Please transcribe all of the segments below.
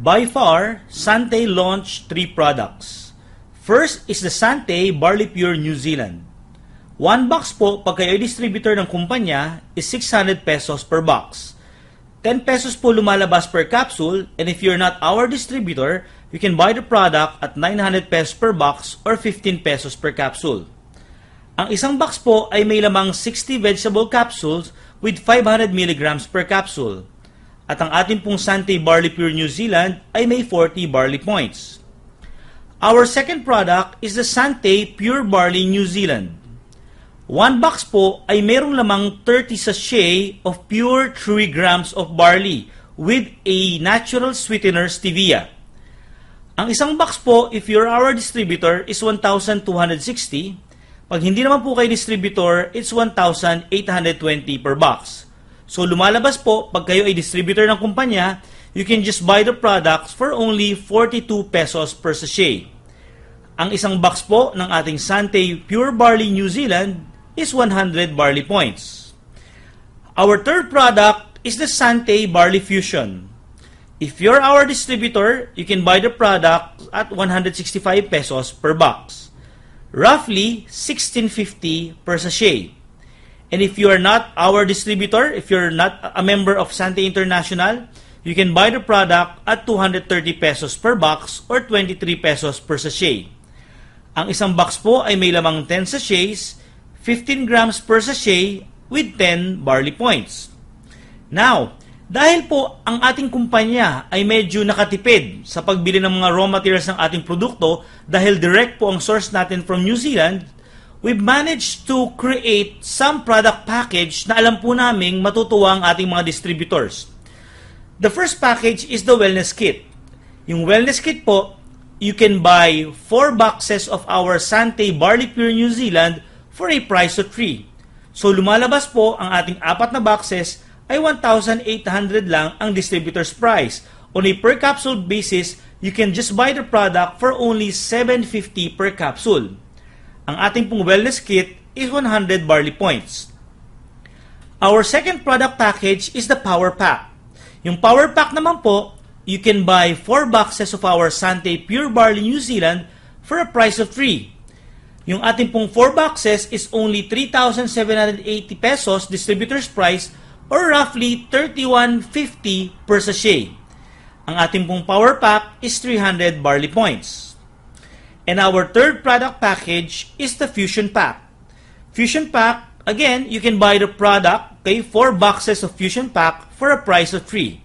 By far, Sante launched 3 products. First is the Sante Barley Pure New Zealand. 1 box po pag kayo ay distributor ng kumpanya is 600 pesos per box. 10 pesos po lumalabas per capsule, and if you're not our distributor, you can buy the product at 900 pesos per box or 15 pesos per capsule. Ang isang box po ay may lamang 60 vegetable capsules with 500 mg per capsule. At ang ating pong Sante Barley Pure New Zealand ay may 40 barley points. Our second product is the Sante Pure Barley New Zealand. 1 box po ay mayroong lamang 30 sachet of pure 3 grams of barley with a natural sweetener stevia. Ang isang box po, if you're our distributor, is 1,260. Pag hindi naman po kayo distributor, it's 1,820 per box. So lumalabas po, pag kayo ay distributor ng kumpanya, you can just buy the products for only 42 pesos per sachet. Ang isang box po ng ating Sante Pure Barley New Zealand is 100 barley points. Our third product is the Sante Barley Fusion. If you're our distributor, you can buy the product at 165 pesos per box. Roughly 16.50 per sachet. And if you are not our distributor, if you're not a member of Sante International, you can buy the product at 230 pesos per box or 23 pesos per sachet. Ang isang box po ay may lamang 10 sachets, 15 grams per sachet with 10 barley points. Now, dahil po ang ating kumpanya ay medyo nakatipid sa pagbili ng mga raw materials ng ating produkto dahil direct po ang source natin from New Zealand, we've managed to create some product package na alam po naming matutuwa ang ating mga distributors. The first package is the wellness kit. Yung wellness kit po, you can buy 4 boxes of our Sante Barley Pure New Zealand for a price of 3. So lumalabas po ang ating 4 na boxes ay 1,800 lang ang distributor's price. On a per capsule basis, you can just buy the product for only 750 per capsule. Ang ating pong wellness kit is 100 barley points. Our second product package is the Power Pack. Yung Power Pack naman po, you can buy 4 boxes of our Sante Pure Barley New Zealand for a price of 3. Yung ating pong 4 boxes is only 3,780 pesos distributor's price or roughly 31.50 per sachet. Ang ating pong power pack is 300 barley points. And our third product package is the Fusion Pack. Fusion Pack, again, you can buy the product, okay, 4 boxes of Fusion Pack for a price of 3.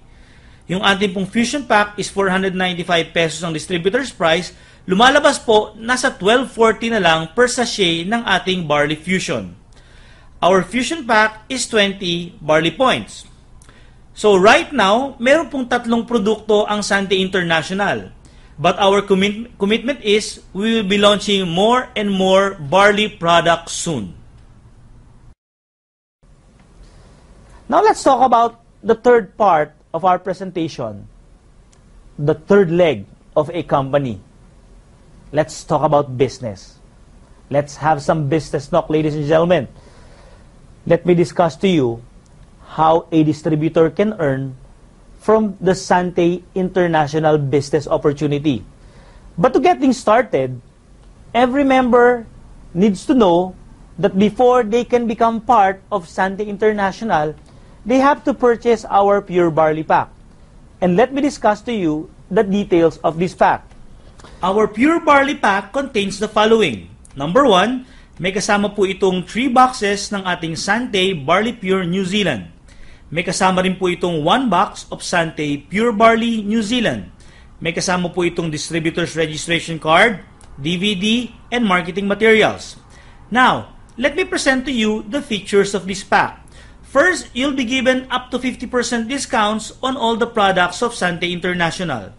Yung ating pong Fusion Pack is 495 pesos ang distributor's price. Lumalabas po, nasa 12.40 na lang per sachet ng ating Barley Fusion. Our Fusion Pack is 20 barley points. So right now, meron pong 3 produkto ang Sante International. But our commitment is we will be launching more and more barley products soon. Now let's talk about the third part of our presentation, the third leg of a company. Let's talk about business. Let's have some business talk, ladies and gentlemen. Let me discuss to you how a distributor can earn from the Sante International business opportunity. But to get things started, every member needs to know that before they can become part of Sante International, they have to purchase our Pure Barley Pack. And let me discuss to you the details of this pack. Our Pure Barley Pack contains the following. Number 1, may kasama po itong 3 boxes ng ating Sante Barley Pure New Zealand. May kasama rin po itong 1 box of Sante Pure Barley New Zealand. May kasama po itong distributor's registration card, DVD, and marketing materials. Now, let me present to you the features of this pack. First, you'll be given up to 50% discounts on all the products of Sante International.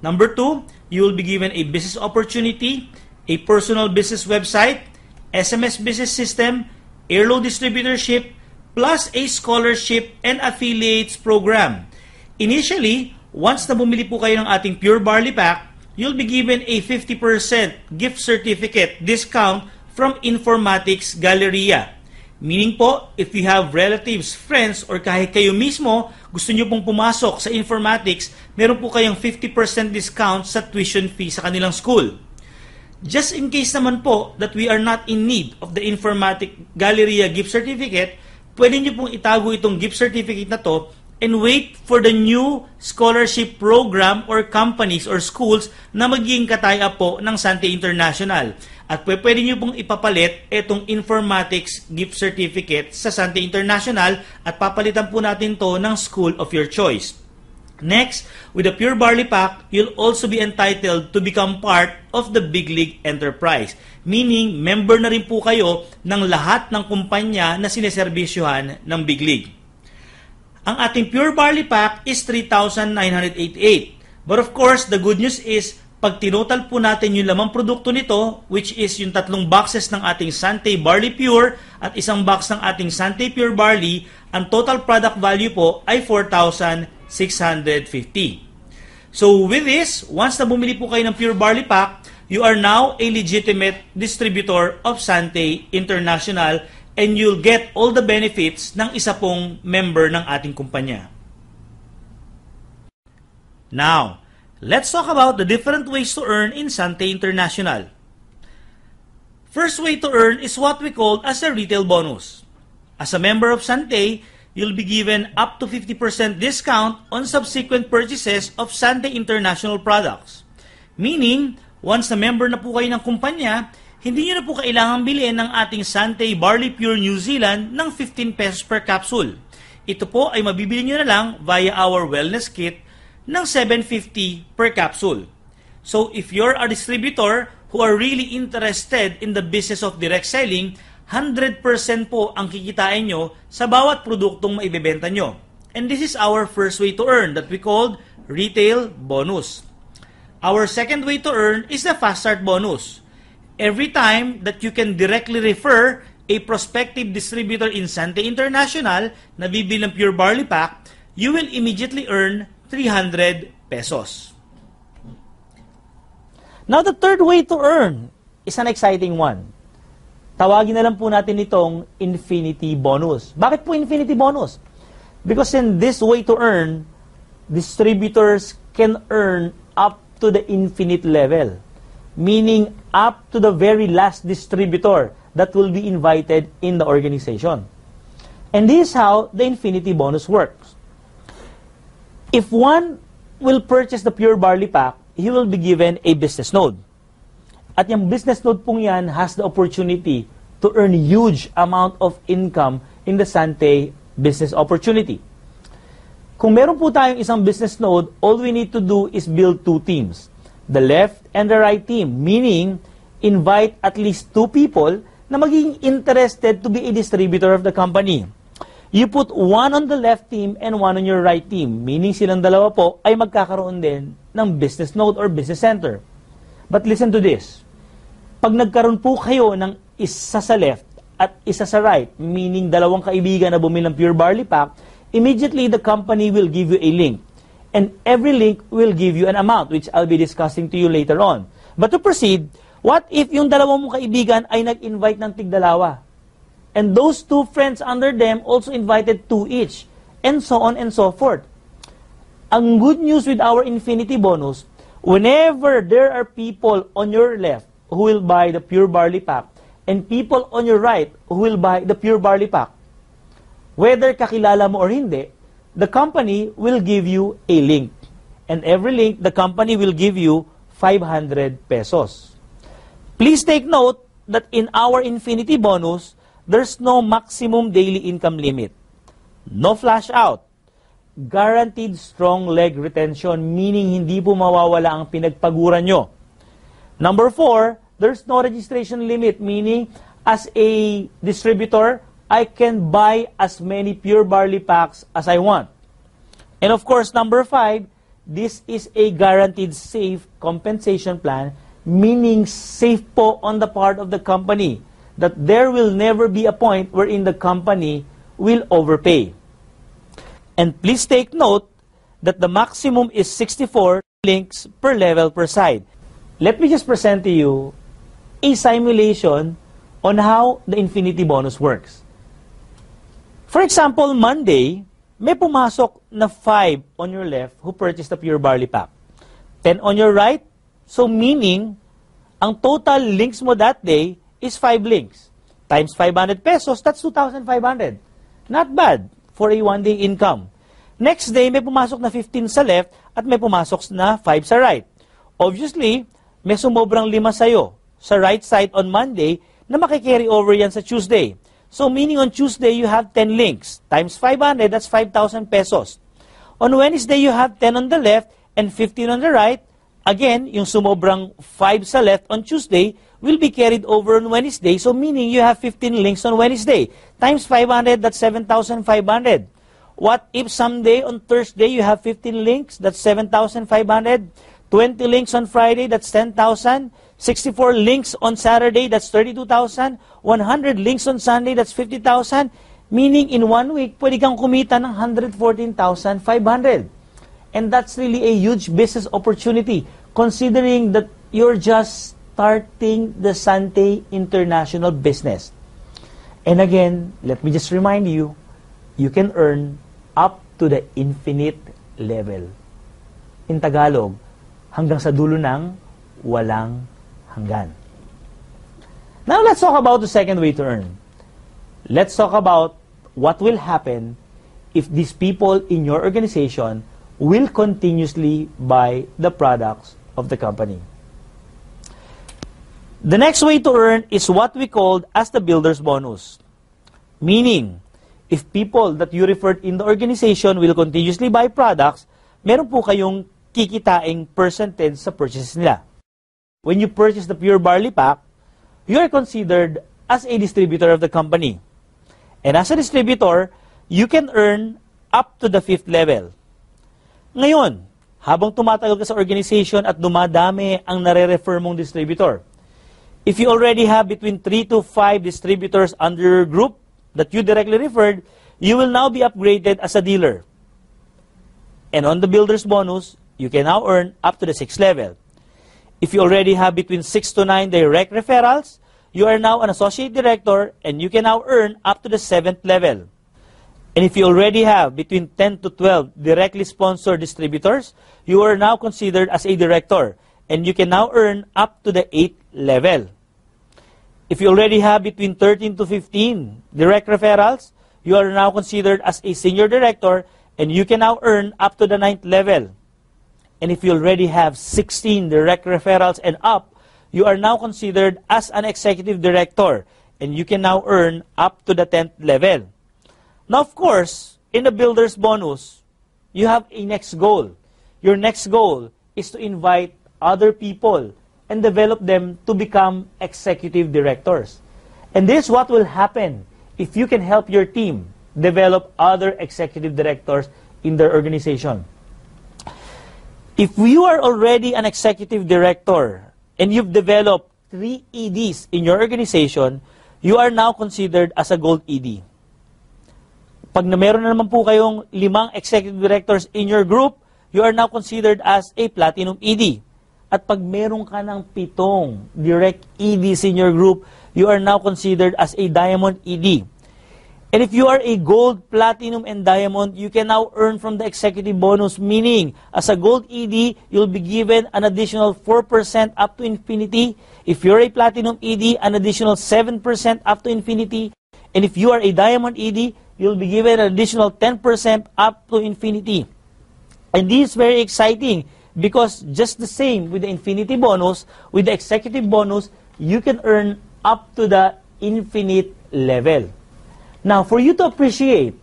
Number 2, you will be given a business opportunity, a personal business website, SMS business system, Airlo distributorship, plus a scholarship and affiliates program. Initially, once na bumili po kayo ng ating Pure Barley Pack, you'll be given a 50% gift certificate discount from Informatics Galleria. Meaning po, if you have relatives, friends, or kahit kayo mismo gusto nyo pong pumasok sa informatics, meron po kayong 50% discount sa tuition fee sa kanilang school. Just in case naman po that we are not in need of the Informatic Galleria gift certificate, pwede nyo pong itago itong gift certificate na to and wait for the new scholarship program or companies or schools na magiging kataya po ng Sante International. At pwede nyo pong ipapalit itong informatics gift certificate sa Sante International at papalitan po natin to ng school of your choice. Next, with the Pure Barley Pack, you'll also be entitled to become part of the Big League Enterprise. Meaning, member na rin po kayo ng lahat ng kumpanya na sineservisyohan ng Big League. Ang ating Pure Barley Pack is 3,988. But of course, the good news is, pag tinotal po natin yung lamang produkto nito, which is yung 3 boxes ng ating Sante Barley Pure at isang box ng ating Sante Pure Barley, ang total product value po ay 4,650. So with this, once na bumili po kayo ng Pure Barley Pack, you are now a legitimate distributor of Sante International and you'll get all the benefits ng isa pong member ng ating kumpanya. Now, let's talk about the different ways to earn in Sante International. First way to earn is what we call as a retail bonus. As a member of Sante, you'll be given up to 50% discount on subsequent purchases of Sante International products. Meaning, once na member na po kayo ng kumpanya, hindi nyo na po kailangang bilhin ng ating Sante Barley Pure New Zealand ng 15 pesos per capsule. Ito po ay mabibili nyo na lang via our wellness kit ng 750 per capsule. So if you're a distributor who are really interested in the business of direct selling, 100% po ang kikitain nyo sa bawat produktong maibebenta nyo. And this is our first way to earn that we called retail bonus. Our second way to earn is the fast start bonus. Every time that you can directly refer a prospective distributor in Sante International na bibili ng Pure Barley Pack, you will immediately earn 300 pesos. Now, the third way to earn is an exciting one. Tawagin na lang po natin itong infinity bonus. Bakit po infinity bonus? Because in this way to earn, distributors can earn up to the infinite level. Meaning up to the very last distributor that will be invited in the organization. And this is how the infinity bonus works. If one will purchase the Pure Barley Pack, he will be given a business node. At yung business node pong yan has the opportunity to earn huge amount of income in the Sante business opportunity. Kung meron po tayong isang business node, all we need to do is build 2 teams. The left and the right team, meaning invite at least 2 people na magiging interested to be a distributor of the company. You put 1 on the left team and 1 on your right team, meaning silang dalawa po ay magkakaroon din ng business node or business center. But listen to this. Pag nagkaroon po kayo ng isa sa left at isa sa right, meaning dalawang kaibigan na bumili ng Pure Barley Pack, immediately the company will give you a link. And every link will give you an amount, which I'll be discussing to you later on. But to proceed, what if yung dalawang mong kaibigan ay nag-invite ng tig-dalawa? And those 2 friends under them also invited 2 each. And so on and so forth. Ang good news with our infinity bonus, whenever there are people on your left who will buy the Pure Barley Pack and people on your right who will buy the Pure Barley Pack, whether kakilala mo or hindi, the company will give you a link. And every link, the company will give you 500 pesos. Please take note that in our infinity bonus, there's no maximum daily income limit. No flash out. Guaranteed strong leg retention, meaning hindi po mawawala ang pinagpaguran nyo. Number 4, there's no registration limit, meaning as a distributor, I can buy as many Pure Barley Packs as I want. And of course, number 5, this is a guaranteed safe compensation plan, meaning safe po on the part of the company, that there will never be a point wherein the company will overpay. And please take note that the maximum is 64 links per level per side. Let me just present to you a simulation on how the infinity bonus works. For example, Monday, may pumasok na 5 on your left who purchased the pure barley pack. 10 on your right, so meaning, ang total links mo that day is 5 links. Times 500 pesos, that's 2,500. Not bad for a one-day income. Next day, may pumasok na 15 sa left at may pumasok na 5 sa right. Obviously, may sumobrang 5 sa'yo sa right side on Monday na makikarry over yan sa Tuesday. So, meaning on Tuesday, you have 10 links. Times 500, that's 5,000 pesos. On Wednesday, you have 10 on the left and 15 on the right. Again, yung sumobrang 5 sa left on Tuesday will be carried over on Wednesday. So, meaning you have 15 links on Wednesday. Times 500, that's 7,500. What if someday on Thursday, you have 15 links? That's 7,500. 20 links on Friday, that's 10,000. 64 links on Saturday, that's 32,000. 100 links on Sunday, that's 50,000. Meaning, in 1 week, pwede kang kumita ng 114,500. And that's really a huge business opportunity, considering that you're just starting the Sante International business. And again, let me just remind you, you can earn up to the infinite level. In Tagalog, hanggang sa dulo ng walang hanggan. Now, let's talk about the second way to earn. Let's talk about what will happen if these people in your organization will continuously buy the products of the company. The next way to earn is what we called as the builder's bonus. Meaning, if people that you referred in the organization will continuously buy products, meron po kayong kikitaing percentage sa purchases nila. When you purchase the pure barley pack, you are considered as a distributor of the company. And as a distributor, you can earn up to the 5th level. Ngayon, habang tumatagal ka sa organization at dumadami ang nare-refer mong distributor, if you already have between 3 to 5 distributors under your group that you directly referred, you will now be upgraded as a dealer. And on the builder's bonus, you can now earn up to the 6th level. If you already have between 6 to 9 direct referrals, you are now an associate director and you can now earn up to the 7th level. And if you already have between 10 to 12 directly sponsored distributors, you are now considered as a director and you can now earn up to the 8th level. If you already have between 13 to 15 direct referrals, you are now considered as a senior director and you can now earn up to the 9th level. And if you already have 16 direct referrals and up, you are now considered as an executive director and you can now earn up to the 10th level. Now, of course, in the builder's bonus, you have a next goal. Your next goal is to invite other people and develop them to become executive directors. And this is what will happen if you can help your team develop other executive directors in their organization. If you are already an executive director and you've developed 3 EDs in your organization, you are now considered as a gold ED. Pag na meron na naman po kayong 5 executive directors in your group, you are now considered as a platinum ED. At pag meron ka ng 7 direct EDs in your group, you are now considered as a diamond ED. And if you are a gold, platinum, and diamond, you can now earn from the executive bonus, meaning, as a gold ED, you'll be given an additional 4% up to infinity. If you're a platinum ED, an additional 7% up to infinity. And if you are a diamond ED, you'll be given an additional 10% up to infinity. And this is very exciting because just the same with the infinity bonus, with the executive bonus, you can earn up to the infinite level. Now, for you to appreciate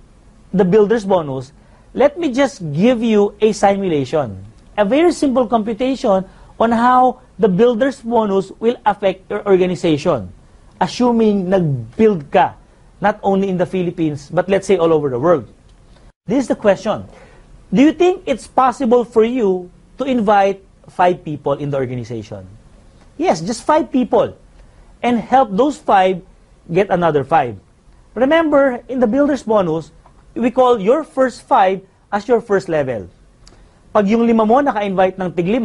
the builder's bonus, let me just give you a simulation. A very simple computation on how the builder's bonus will affect your organization. Assuming nag-build ka, not only in the Philippines, but let's say all over the world. This is the question. Do you think it's possible for you to invite 5 people in the organization? Yes, just 5 people. And help those 5 get another 5. Remember, in the builder's bonus, we call your first 5 as your first level. Pag yung 5 mo naka-invite ng tig-5,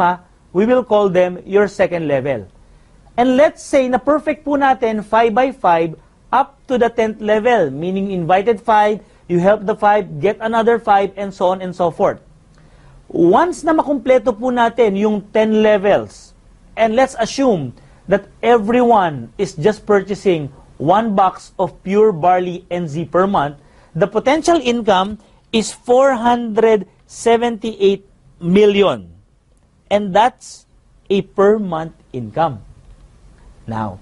we will call them your second level. And let's say na perfect po natin 5 by 5 up to the 10th level, meaning invited 5, you help the 5, get another 5, and so on and so forth. Once na makumpleto po natin yung 10 levels, and let's assume that everyone is just purchasing 1 box of pure barley NZ per month, the potential income is 478 million. And that's a per month income. Now,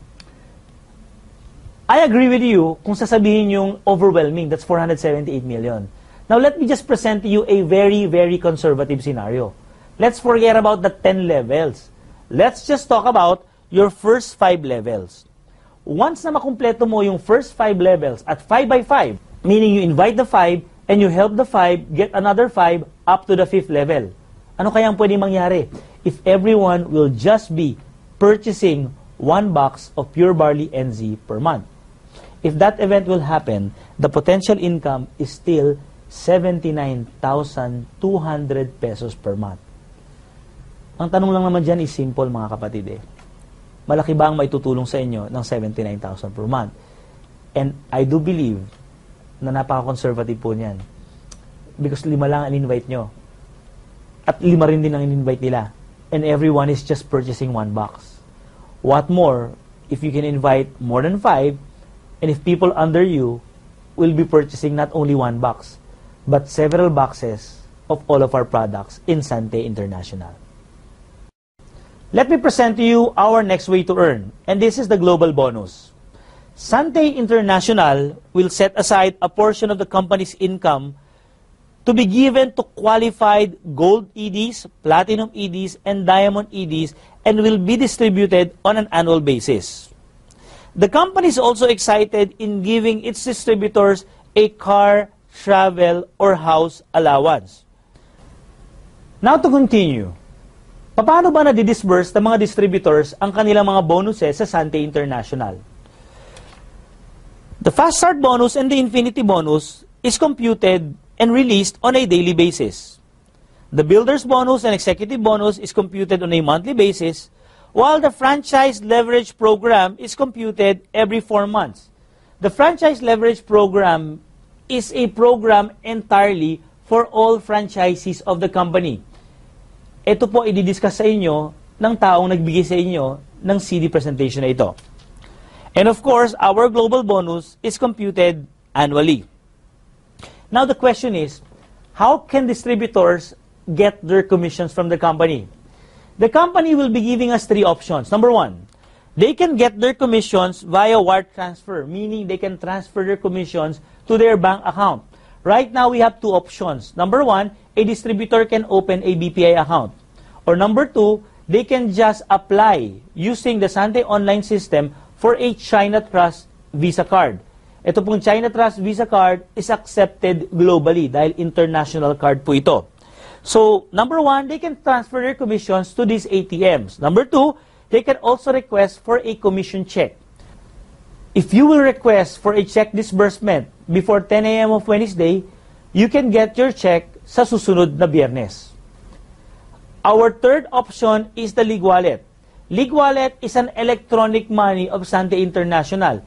I agree with you kung sasabihin yung overwhelming, that's 478 million. Now, let me just present to you a very, very conservative scenario. Let's forget about the 10 levels. Let's just talk about your first 5 levels. Once na makumpleto mo yung first 5 levels at 5 by 5, meaning you invite the 5 and you help the 5 get another 5 up to the 5th level. Ano kayang pwedeng mangyari if everyone will just be purchasing 1 box of pure barley NZ per month? If that event will happen, the potential income is still 79,200 pesos per month. Ang tanong lang naman dyan is simple, mga kapatid. Malaki ba ang maitutulong sa inyo ng 79,000 per month? And I do believe na napaka-conservative po niyan. Because 5 lang ang in-invite nyo. At 5 rin din ang in-invite nila. And everyone is just purchasing 1 box. What more, if you can invite more than 5, and if people under you will be purchasing not only 1 box, but several boxes of all of our products in Sante International. Let me present to you our next way to earn, and this is the global bonus. Sante International will set aside a portion of the company's income to be given to qualified gold EDs, platinum EDs, and diamond EDs, and will be distributed on an annual basis. The company is also excited in giving its distributors a car, travel, or house allowance. Now to continue. Paano ba na-disburse ng mga distributors ang kanilang mga bonuses sa Sante International? The Fast Start bonus and the Infinity bonus is computed and released on a daily basis. The Builder's bonus and Executive bonus is computed on a monthly basis, while the Franchise Leverage Program is computed every 4 months. The Franchise Leverage Program is a program entirely for all franchisees of the company. Ito po i-discuss sa inyo ng taong nagbigay sa inyo ng CD presentation na ito. And of course, our global bonus is computed annually. Now the question is, how can distributors get their commissions from the company? The company will be giving us 3 options. Number 1, they can get their commissions via wire transfer, meaning they can transfer their commissions to their bank account. Right now, we have 2 options. Number 1, a distributor can open a BPI account. Or number 2, they can just apply using the Sante online system for a China Trust Visa card. Ito pong China Trust Visa card is accepted globally dahil international card po ito. So, number 1, they can transfer their commissions to these ATMs. Number 2, they can also request for a commission check. If you will request for a check disbursement before 10 a.m. of Wednesday, you can get your check sa susunod na Biyernes. Our third option is the Lig Wallet. Lig Wallet is an electronic money of Sante International,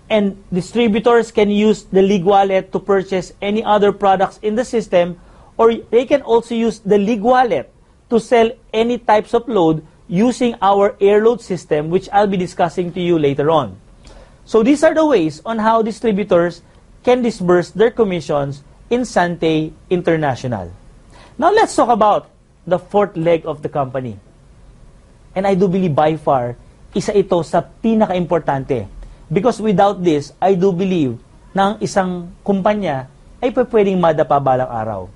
and distributors can use the Lig Wallet to purchase any other products in the system, or they can also use the Lig Wallet to sell any types of load using our airload system, which I'll be discussing to you later on. So these are the ways on how distributors can disburse their commissions in Sante International. Now let's talk about the 4th leg of the company. And I do believe by far, isa ito sa pinaka-importante. Because without this, I do believe na ang isang kumpanya ay pwedeng madapa balang araw.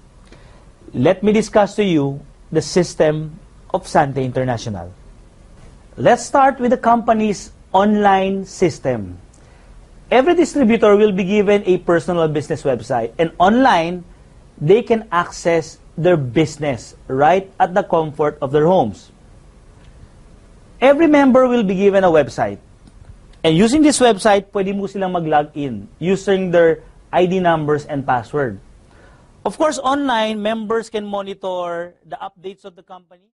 Let me discuss to you the system of Sante International. Let's start with the company's online system. Every distributor will be given a personal business website, and online, they can access their business right at the comfort of their homes. Every member will be given a website. And using this website, pwede mo silang mag-log in using their ID numbers and password. Of course, online, members can monitor the updates of the company.